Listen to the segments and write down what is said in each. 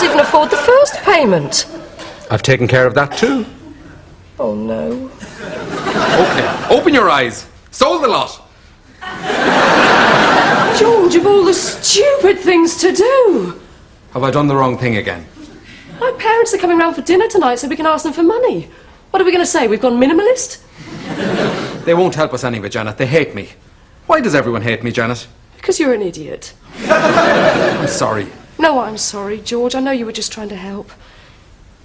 even afford the first payment. I've taken care of that too. Oh, no. Okay, open your eyes. Sold the lot. George, of all the stupid things to do. Have I done the wrong thing again? My parents are coming round for dinner tonight so we can ask them for money. What are we going to say? We've gone minimalist? They won't help us anyway, Janet. They hate me. Why does everyone hate me, Janet? Because you're an idiot. I'm sorry. No, I'm sorry, George. I know you were just trying to help.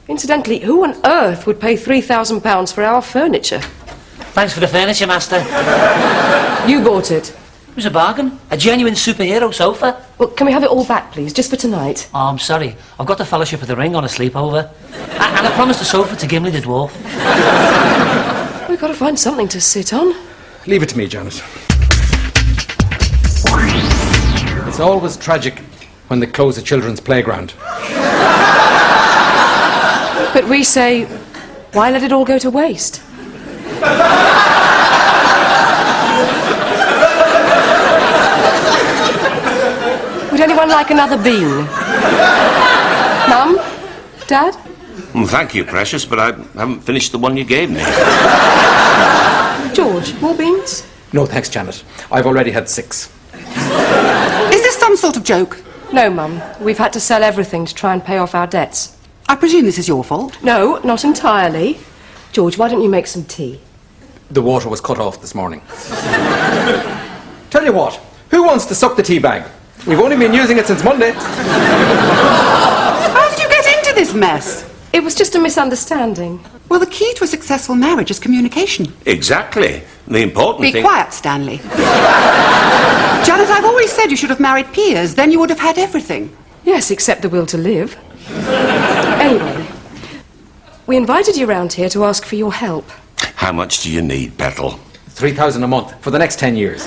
Incidentally, who on earth would pay £3,000 for our furniture? Thanks for the furniture, Master. You bought it. It was a bargain. A genuine superhero sofa. Well, can we have it all back, please, just for tonight? Oh, I'm sorry. I've got the Fellowship of the Ring on a sleepover. And I promised the sofa to Gimli the Dwarf. We've got to find something to sit on. Leave it to me, Janet. It's always tragic when they close a children's playground. But we say, why let it all go to waste? Would anyone like another bean? Mum? Dad? Thank you, Precious, but I haven't finished the one you gave me. George, more beans? No, thanks, Janet. I've already had 6. Is this some sort of joke? No, Mum. We've had to sell everything to try and pay off our debts. I presume this is your fault. No, not entirely. George, why don't you make some tea? The water was cut off this morning. Tell you what, who wants to suck the tea bag? We've only been using it since Monday. How did you get into this mess? It was just a misunderstanding. Well, the key to a successful marriage is communication. Exactly. The important Be thing... quiet, Stanley. Janet, I've always said you should have married Piers. Then you would have had everything. Yes, except the will to live. Anyway, we invited you round here to ask for your help. How much do you need, Petal? 3,000 a month for the next 10 years.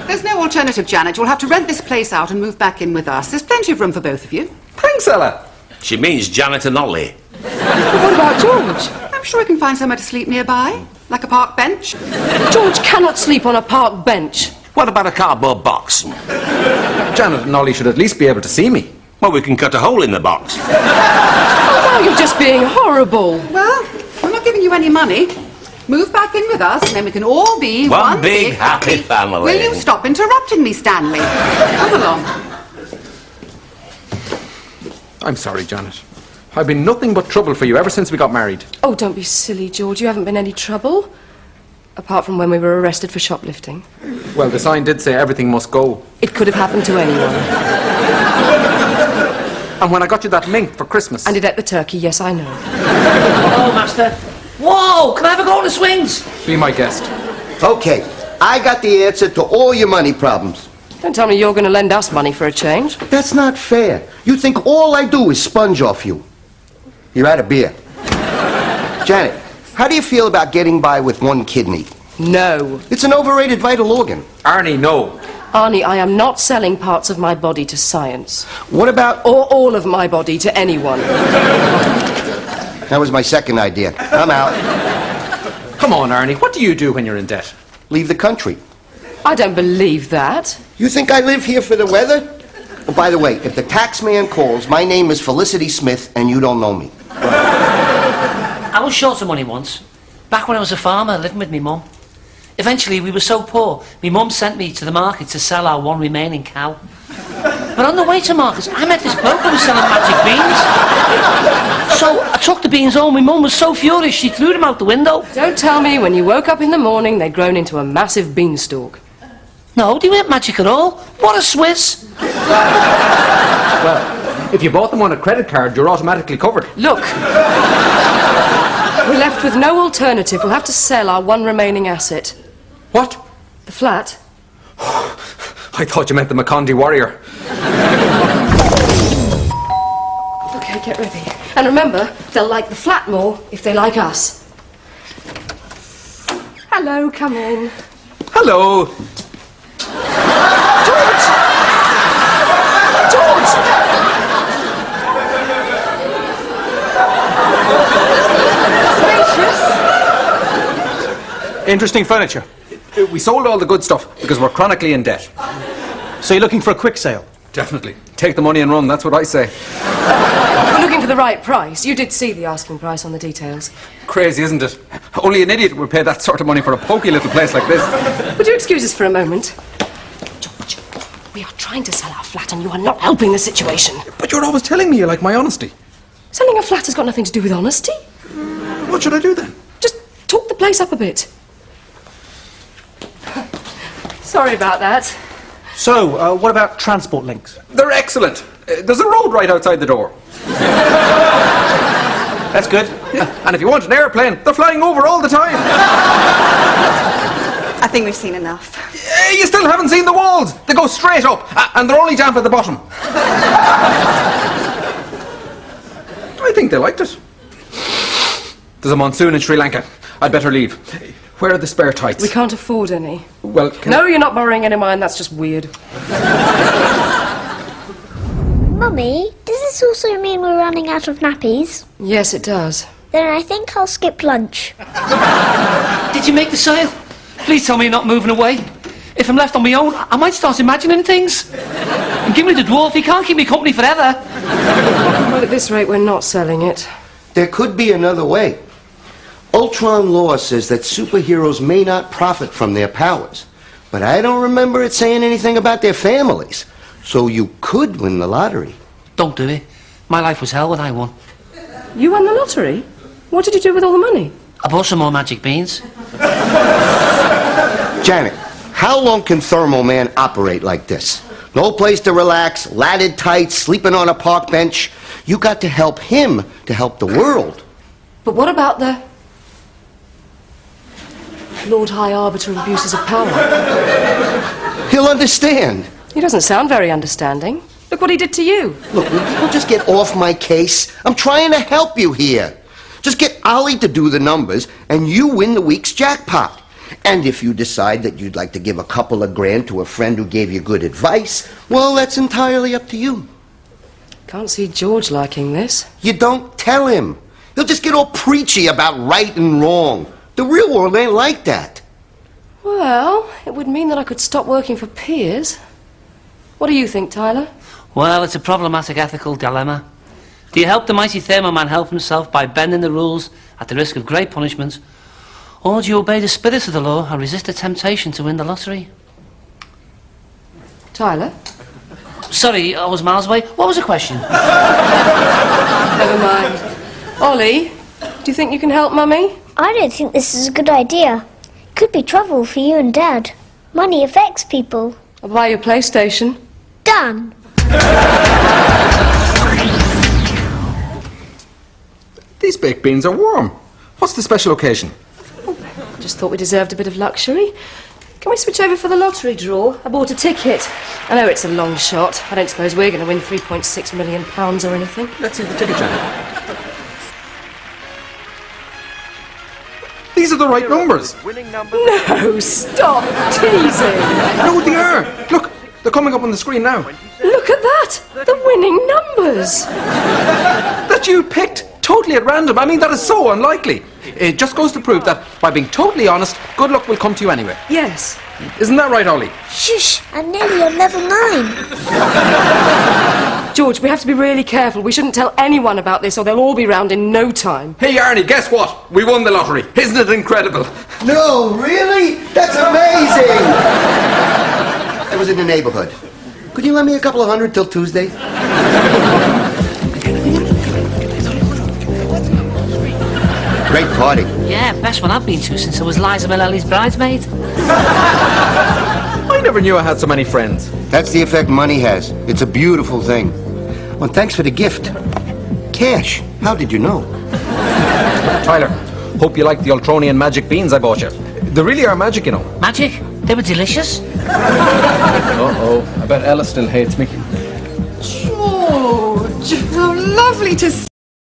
There's no alternative, Janet. You'll have to rent this place out and move back in with us. There's plenty of room for both of you. Thanks, Ella. She means Janet and Ollie. But what about George? I'm sure we can find somewhere to sleep nearby, like a park bench. George cannot sleep on a park bench. What about a cardboard box? Janet and Ollie should at least be able to see me. Well, we can cut a hole in the box. Oh, now you're just being horrible. Well, I'm not giving you any money. Move back in with us, and then we can all be One big happy family. Will you stop interrupting me, Stanley? Come along. I'm sorry, Janet. I've been nothing but trouble for you ever since we got married. Oh, don't be silly, George. You haven't been any trouble. Apart from when we were arrested for shoplifting. Well, the sign did say everything must go. It could have happened to anyone. And when I got you that mink for Christmas... And it ate the turkey, yes, I know. Hello, Master. Whoa! Can I have a go on the swings? Be my guest. Okay, I got the answer to all your money problems. Don't tell me you're going to lend us money for a change. That's not fair. You think all I do is sponge off you. You're out of beer. Janet, how do you feel about getting by with one kidney? No. It's an overrated vital organ. Arnie, no. Arnie, I am not selling parts of my body to science. What about... Or all of my body to anyone. That was my second idea. I'm out. Come on, Arnie. What do you do when you're in debt? Leave the country. I don't believe that. You think I live here for the weather? Oh, by the way, if the tax man calls, my name is Felicity Smith, and you don't know me. I was short of money once. Back when I was a farmer, living with me mum. Eventually, we were so poor, my mum sent me to the market to sell our one remaining cow. But on the way to market, I met this bloke who was selling magic beans. So I took the beans home. My mum was so furious, she threw them out the window. Don't tell me when you woke up in the morning they'd grown into a massive beanstalk. No, they weren't magic at all. What a Swiss. Well, if you bought them on a credit card, you're automatically covered. Look. We're left with no alternative. We'll have to sell our one remaining asset. What? The flat. I thought you meant the Macondi warrior. Okay, get ready. And remember, they'll like the flat more if they like us. Hello, come in. Hello. George! George! Spacious. Interesting furniture. We sold all the good stuff because we're chronically in debt. So you're looking for a quick sale? Definitely. Take the money and run, that's what I say. We're looking for the right price. You did see the asking price on the details. Crazy, isn't it? Only an idiot would pay that sort of money for a pokey little place like this. Would you excuse us for a moment? George, we are trying to sell our flat and you are not helping the situation. But you're always telling me you like my honesty. Selling a flat has got nothing to do with honesty. What should I do then? Just talk the place up a bit. Sorry about that. So, what about transport links? They're excellent. There's a road right outside the door. That's good. And if you want an airplane, they're flying over all the time. I think we've seen enough. You still haven't seen the walls. They go straight up, and they're only damp at the bottom. I think they liked it. There's a monsoon in Sri Lanka. I'd better leave. Where are the spare tights? We can't afford any. Well, No, you're not borrowing any of mine. That's just weird. Mummy, does this also mean we're running out of nappies? Yes, it does. Then I think I'll skip lunch. Did you make the sale? Please tell me you're not moving away. If I'm left on my own, I might start imagining things. And give me the dwarf, he can't keep me company forever. Well, at this rate, we're not selling it. There could be another way. Ultron law says that superheroes may not profit from their powers, but I don't remember it saying anything about their families. So you could win the lottery. Don't do it. My life was hell when I won. You won the lottery? What did you do with all the money? I bought some more magic beans. Janet, how long can Thermal Man operate like this? No place to relax, laddered tights, sleeping on a park bench. You got to help him to help the world. But what about the Lord High Arbiter of abuses of power? He'll understand. He doesn't sound very understanding. Look what he did to you. Look, will people just get off my case? I'm trying to help you here. Just get Ollie to do the numbers, and you win the week's jackpot. And if you decide that you'd like to give a couple of grand to a friend who gave you good advice, well, that's entirely up to you. Can't see George liking this. You don't tell him. He'll just get all preachy about right and wrong. The real world ain't like that. Well, it would mean that I could stop working for Piers. What do you think, Tyler? Well, it's a problematic ethical dilemma. Do you help the mighty Thermal Man help himself by bending the rules at the risk of great punishment? Or do you obey the spirit of the law and resist the temptation to win the lottery? Tyler? Sorry, I was miles away. What was the question? Never mind. Ollie, do you think you can help Mummy? I don't think this is a good idea. Could be trouble for you and Dad. Money affects people. I'll buy you a PlayStation. Done. These baked beans are warm. What's the special occasion? I just thought we deserved a bit of luxury. Can we switch over for the lottery draw? I bought a ticket. I know it's a long shot. I don't suppose we're going to win £3.6 million or anything. Let's see the ticket, Janet. These are the right numbers. No, stop teasing. No, they are. Look, they're coming up on the screen now. Look at that. The winning numbers. That you picked totally at random. I mean, that is so unlikely. It just goes to prove that by being totally honest, good luck will come to you anyway. Yes. Isn't that right, Ollie? Shush, I'm nearly on level 9. George, we have to be really careful. We shouldn't tell anyone about this or they'll all be round in no time. Hey, Arnie, guess what? We won the lottery. Isn't it incredible? No, really? That's amazing! I was in the neighborhood. Could you lend me a couple of hundred till Tuesday? Great party. Yeah, best one I've been to since I was Liza Minnelli's bridesmaid. I never knew I had so many friends. That's the effect money has. It's a beautiful thing. Well, thanks for the gift. Cash. How did you know? Tyler, hope you like the Ultronian magic beans I bought you. They really are magic, you know. Magic? They were delicious. Uh-oh, I bet Ella still hates me. George, how lovely to see